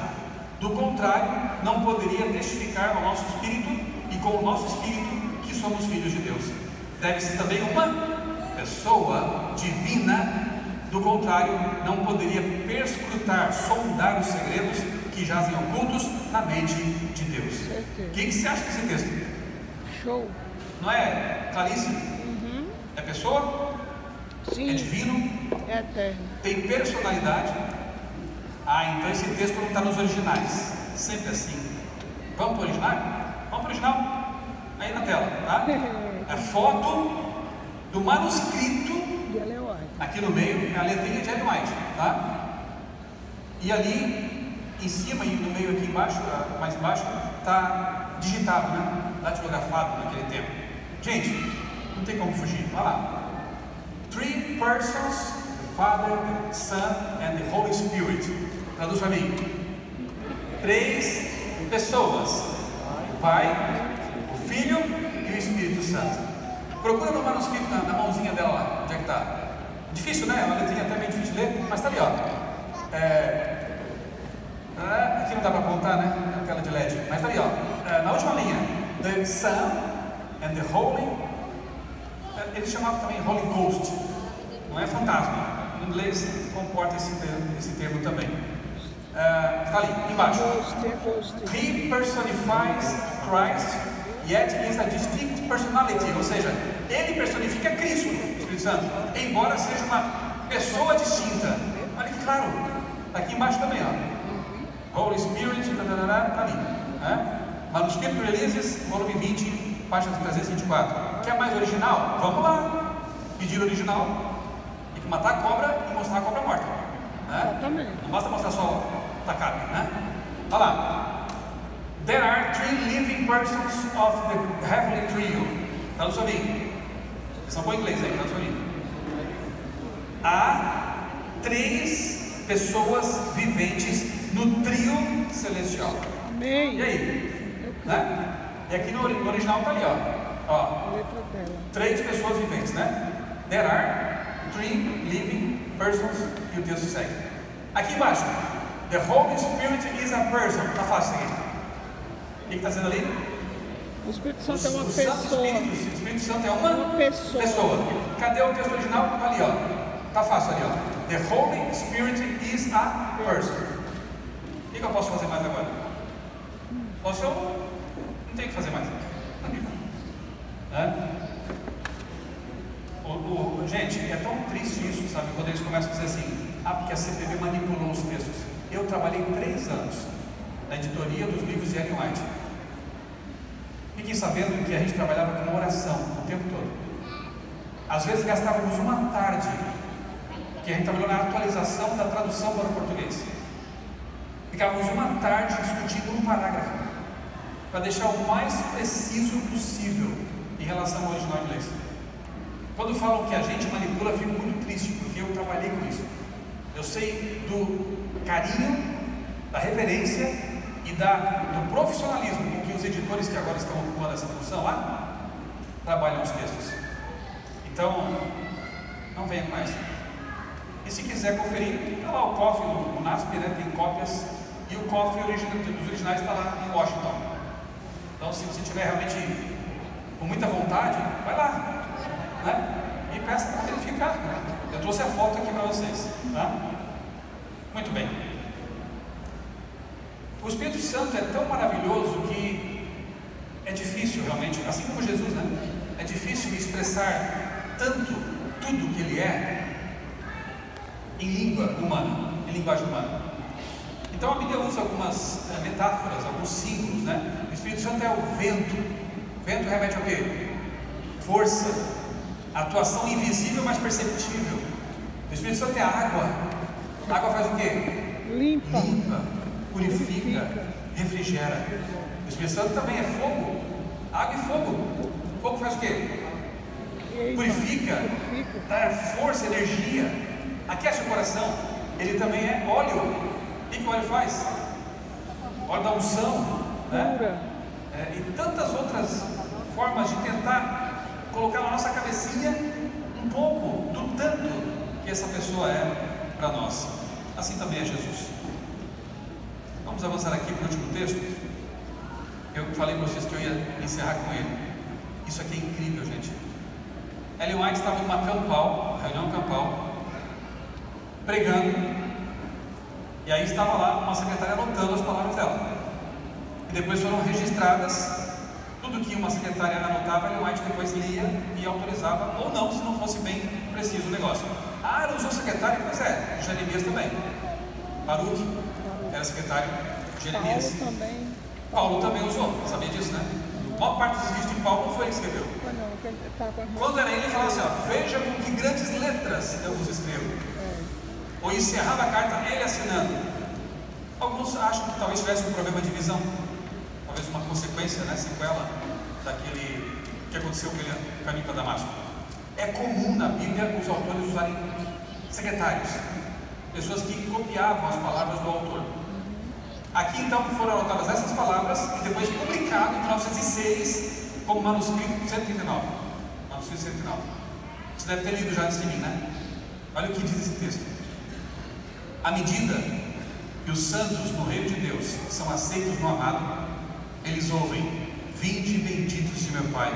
Speaker 1: Do contrário, não poderia testificar ao nosso espírito e com o nosso espírito que somos filhos de Deus. Deve-se também uma pessoa divina. Do contrário, não poderia perscrutar, sondar os segredos que jazem ocultos na mente de Deus. O que você acha desse texto?
Speaker 2: Show.
Speaker 1: Não é claríssimo? É pessoa?
Speaker 2: Sim.
Speaker 1: É divino?
Speaker 2: É eterno.
Speaker 1: Tem personalidade? Ah, então esse texto não está nos originais. Sempre assim. Vamos para o original? Vamos para o original? Aí na tela, tá? É foto do manuscrito.
Speaker 2: De Ellen White.
Speaker 1: Aqui no meio é a letrinha de Ellen White, tá? E ali em cima e no meio aqui embaixo, mais embaixo, está digitado, né? Datilografado naquele tempo. Gente, não tem como fugir. Vai lá. 3 persons, the Father, the Son and the Holy Spirit. Traduz para mim. 3 pessoas: o Pai, o Filho e o Espírito Santo. Procura no manuscrito na mãozinha dela lá, onde é que está? Difícil, né? É uma letrinha até meio difícil de ler, mas está ali, ó. Aqui não dá para apontar, né? Na tela de LED, mas está ali, ó. Na última linha, the Son and the Holy. Eles chamavam também Holy Ghost, não é fantasma. Em inglês comporta esse termo também. Está ali, embaixo. He personifies Christ, yet is a distinct personality. Ou seja, ele personifica Cristo, o Espírito Santo, embora seja uma pessoa distinta. Olha que claro, aqui embaixo também, ó. Holy Spirit, está ali. Manuscrito Releases, volume 20, página 324. Quer mais original? Vamos lá. Pedir original. Tem que matar a cobra e mostrar a cobra morta. Né? Não basta mostrar só a carne, né? Olha lá. There are 3 living persons of the heavenly trio. Traduz para mim. Só põe em inglês aí, traduz para mim. Há 3 pessoas viventes no trio celestial.
Speaker 2: Amém.
Speaker 1: E aí? Né? E aqui no original está ali, ó. 3 pessoas viventes, né? There are 3 living persons. E o texto segue. Aqui embaixo. The Holy Spirit is a person. Está fácil aqui. O que está sendo ali?
Speaker 2: O Espírito Santo é uma pessoa.
Speaker 1: O Espírito Santo é uma pessoa. Cadê o texto original? Está ali, ó. Está fácil ali, ó. The Holy Spirit is a person. O que eu posso fazer mais agora? Posso? Não tenho que fazer mais. Gente, é tão triste isso, sabe? Quando eles começam a dizer assim: porque a CPB manipulou os textos. Eu trabalhei 3 anos na editoria dos livros de Ellen White. Fiquem sabendo que a gente trabalhava com oração o tempo todo. Às vezes gastávamos uma tarde, que a gente trabalhou na atualização da tradução para o português. Ficávamos uma tarde discutindo um parágrafo, para deixar o mais preciso possível em relação ao original inglês. Quando falam que a gente manipula, eu fico muito triste, porque eu trabalhei com isso. Eu sei do carinho, da reverência e do profissionalismo com que os editores que agora estão ocupando essa função lá trabalham os textos. Então, não venha com essa. E se quiser conferir, está lá o cofre do NASP, né? Tem cópias, e o cofre dos originais está lá em Washington. Então, se você tiver realmente com muita vontade, vai lá, né? E peça para verificar. Eu trouxe a foto aqui para vocês, tá? Muito bem. O Espírito Santo é tão maravilhoso que é difícil realmente, assim como Jesus, né? É difícil expressar tanto tudo que Ele é em língua humana, em linguagem humana. Então a Bíblia usa algumas metáforas, alguns símbolos, né? O Espírito Santo é o vento. O vento remete ao quê? Força, atuação invisível, mas perceptível. O Espírito Santo é a água. A água faz o quê?
Speaker 2: Limpa,
Speaker 1: purifica, refrigera. O Espírito Santo também é fogo. Água e fogo. Fogo faz o quê? Purifica, dá força, energia, aquece o coração. Ele também é óleo. O que o óleo faz? Óleo da unção, né? E tantas outras formas de tentar colocar na nossa cabecinha um pouco do tanto que essa pessoa é para nós. Assim também é Jesus. Vamos avançar aqui para o último texto. Eu falei para vocês que eu ia encerrar com ele. Isso aqui é incrível, gente. Ellen White estava numa reunião campal, pregando, e aí estava lá uma secretária anotando as palavras dela. E depois foram registradas. Tudo que uma secretária anotava, Ellen White depois lia e autorizava, ou não, se não fosse bem preciso o negócio. Ah, ela usou secretária? Pois é, Jeremias também. Baruch era secretário de Jeremias. Paulo também usou, sabia disso, né? A maior parte dos livros de Paulo não foi ele que escreveu. Quando era ele falava assim, ó, veja com que grandes letras eu vos escrevo. Ou encerrava a carta ele assinando. Alguns acham que talvez tivesse um problema de visão, talvez uma consequência, né, sequela daquele que aconteceu com ele no caminho para Damasco. É comum na Bíblia os autores usarem secretários, pessoas que copiavam as palavras do autor. Aqui então foram anotadas essas palavras e depois publicado em 1906 como manuscrito 139. Manuscrito 139. Você deve ter lido já antes de mim, né? Olha o que diz esse texto. À medida que os santos no reino de Deus são aceitos no amado, eles ouvem: vinde benditos de meu Pai,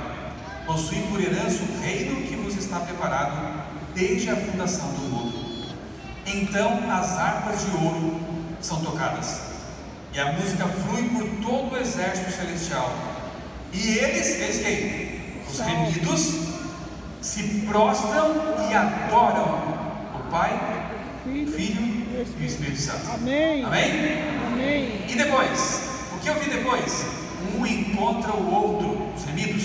Speaker 1: possuí por herança o reino que vos está preparado desde a fundação do mundo. Então as harpas de ouro são tocadas, e a música flui por todo o exército celestial. E eles quem? Os remidos se prostram e adoram o Pai, o Filho e o Espírito Santo.
Speaker 2: Amém.
Speaker 1: Amém?
Speaker 2: Amém.
Speaker 1: E depois? O que eu vi depois? Um encontra o outro, os remidos,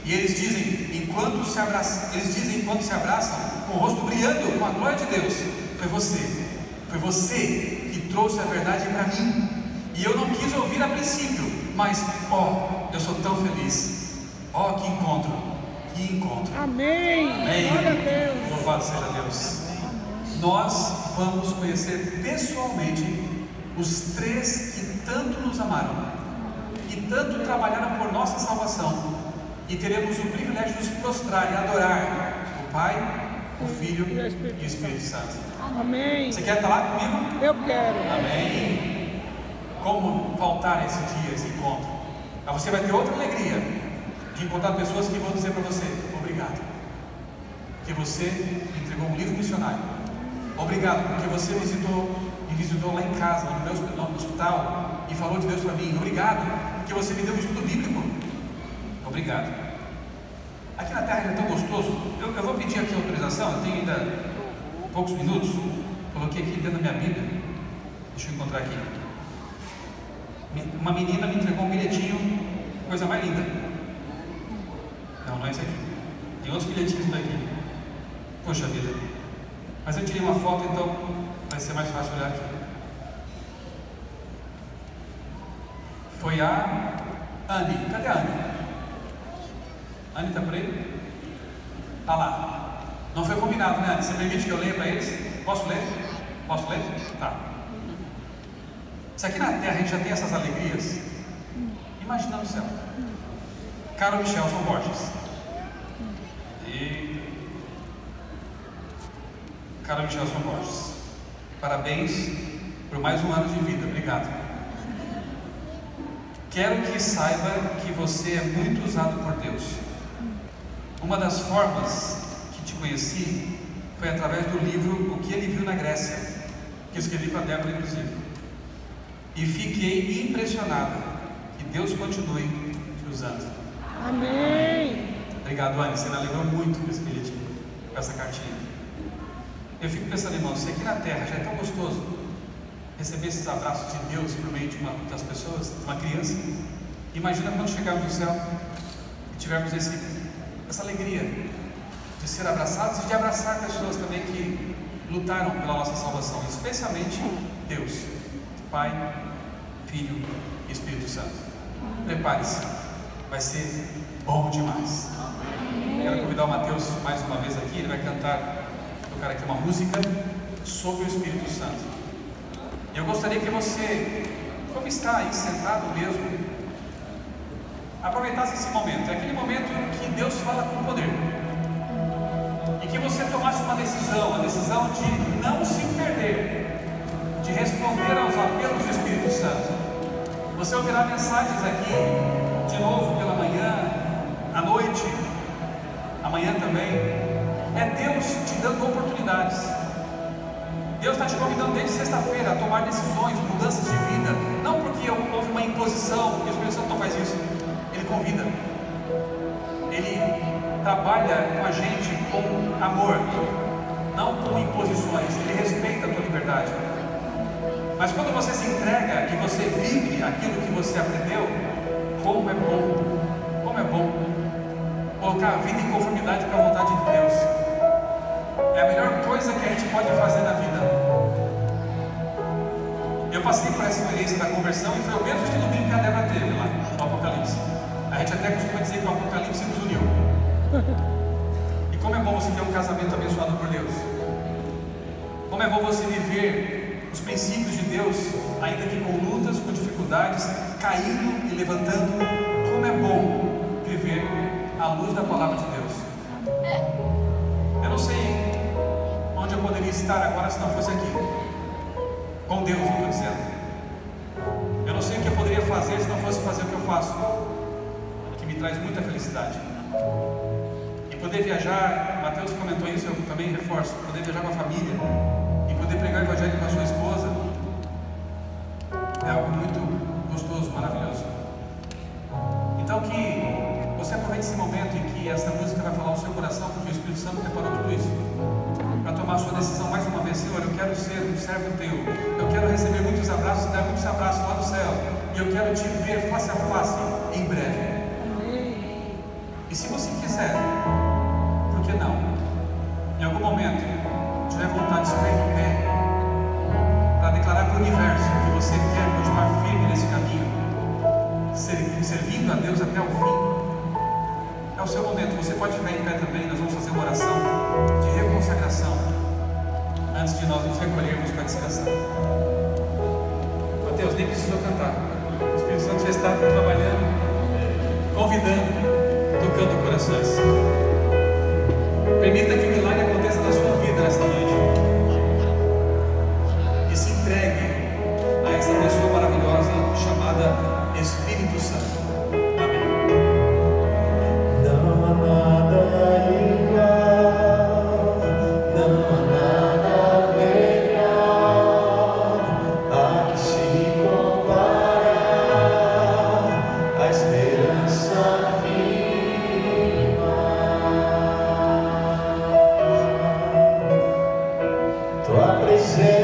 Speaker 1: e eles dizem enquanto se abraçam, com o rosto brilhando com a glória de Deus: foi você que trouxe a verdade para mim. E eu não quis ouvir a princípio, mas eu sou tão feliz. Que encontro, que encontro.
Speaker 2: Amém.
Speaker 1: Amém.
Speaker 2: Glória a Deus.
Speaker 1: Louvado seja Deus. Nós vamos conhecer pessoalmente os três que tanto nos amaram, que tanto trabalharam por nossa salvação, e teremos o privilégio de nos prostrar e adorar o Pai, o Filho e o Espírito Santo.
Speaker 2: Amém.
Speaker 1: Você quer estar lá comigo?
Speaker 2: Eu quero.
Speaker 1: Amém. Como faltar esse dia, esse encontro? Mas você vai ter outra alegria de encontrar pessoas que vão dizer para você: obrigado, porque você entregou um livro missionário. Obrigado, porque você me visitou lá em casa, no meu hospital, e falou de Deus para mim. Obrigado, porque você me deu um estudo bíblico. Obrigado. Aqui na terra é tão gostoso. Eu vou pedir aqui autorização, eu tenho ainda poucos minutos. Coloquei aqui dentro da minha Bíblia. Deixa eu encontrar aqui. Uma menina me entregou um bilhetinho, coisa mais linda. Não é esse aqui. Tem outros bilhetinhos daqui. Poxa vida. Mas eu tirei uma foto, então vai ser mais fácil olhar aqui. Foi a Anne. Cadê a Anne? Anne está por aí? Está lá. Não foi combinado, né, Anne? Você permite que eu leia para eles? Posso ler? Posso ler? Tá. Se aqui na terra a gente já tem essas alegrias, imagina no céu. Caro Michelson Borges, E Carol Gelson Borges, parabéns por mais um ano de vida, obrigado. Quero que saiba que você é muito usado por Deus. Uma das formas que te conheci foi através do livro O que ele viu na Grécia, que eu escrevi com a Débora, inclusive. E fiquei impressionado. Que Deus continue te usando.
Speaker 2: Amém.
Speaker 1: Obrigado, Anne. Você me alegrou muito com esse bilhetinho, com essa cartinha. Eu fico pensando, irmãos, se aqui na terra já é tão gostoso receber esses abraços de Deus por meio de das pessoas, de uma criança, imagina quando chegarmos no céu e tivermos essa alegria de ser abraçados e de abraçar pessoas também que lutaram pela nossa salvação, especialmente Deus, Pai, Filho e Espírito Santo. Prepare-se, vai ser bom demais. Quero convidar o Mateus mais uma vez aqui, ele vai tocar aqui uma música sobre o Espírito Santo. E eu gostaria que você, como está aí sentado mesmo, aproveitasse esse momento. É aquele momento que Deus fala com poder. E que você tomasse uma decisão, a decisão de não se perder, de responder aos apelos do Espírito Santo. Você ouvirá mensagens aqui, de novo pela manhã, à noite, amanhã também. É Deus te dando oportunidades. Deus está te convidando desde sexta-feira a tomar decisões, mudanças de vida. Não porque houve uma imposição, porque o Espírito Santo não faz isso. Ele convida. Ele trabalha com a gente com amor, não com imposições. Ele respeita a tua liberdade. Mas quando você se entrega e você vive aquilo que você aprendeu, como é bom colocar a vida em conformidade com a vontade de Deus. É a melhor coisa que a gente pode fazer na vida. Eu passei por essa experiência da conversão e foi o mesmo estudo bíblico que a Débora teve lá no Apocalipse. A gente até costuma dizer que o Apocalipse nos uniu. E como é bom você ter um casamento abençoado por Deus. Como é bom você viver os princípios de Deus, ainda que com lutas, com dificuldades, caindo e levantando. Como é bom viver à luz da palavra de Deus. Eu não sei onde eu poderia estar agora se não fosse aqui. Com Deus, eu estou dizendo. Eu não sei o que eu poderia fazer se não fosse fazer o que eu faço, que me traz muita felicidade. E poder viajar, Mateus comentou isso, eu também reforço, poder viajar com a família e poder pregar o evangelho com a sua esposa é algo muito gostoso, maravilhoso. Então que você aproveite esse momento em que essa música vai falar ao seu coração, porque o Espírito Santo preparou tudo isso para tomar a sua decisão mais uma vez. Senhor, eu quero ser um servo teu, eu quero receber muitos abraços e dar muitos abraços lá do céu, e eu quero te ver face a face em breve. E se você quiser, por que não? Em algum momento tiver vontade de ficar em pé para declarar para o universo que você quer continuar firme nesse caminho, servindo a Deus até o fim. É o seu momento, você pode ficar em pé também. Nós vamos fazer uma oração de reconsagração antes de nós nos recolhermos para descansar. Mateus, nem precisou cantar. O Espírito Santo já está trabalhando, convidando, tocando corações. Permita que o milagre aconteça na sua vida nessa noite. E se entregue a essa pessoa maravilhosa chamada Espírito Santo.
Speaker 3: Tua presença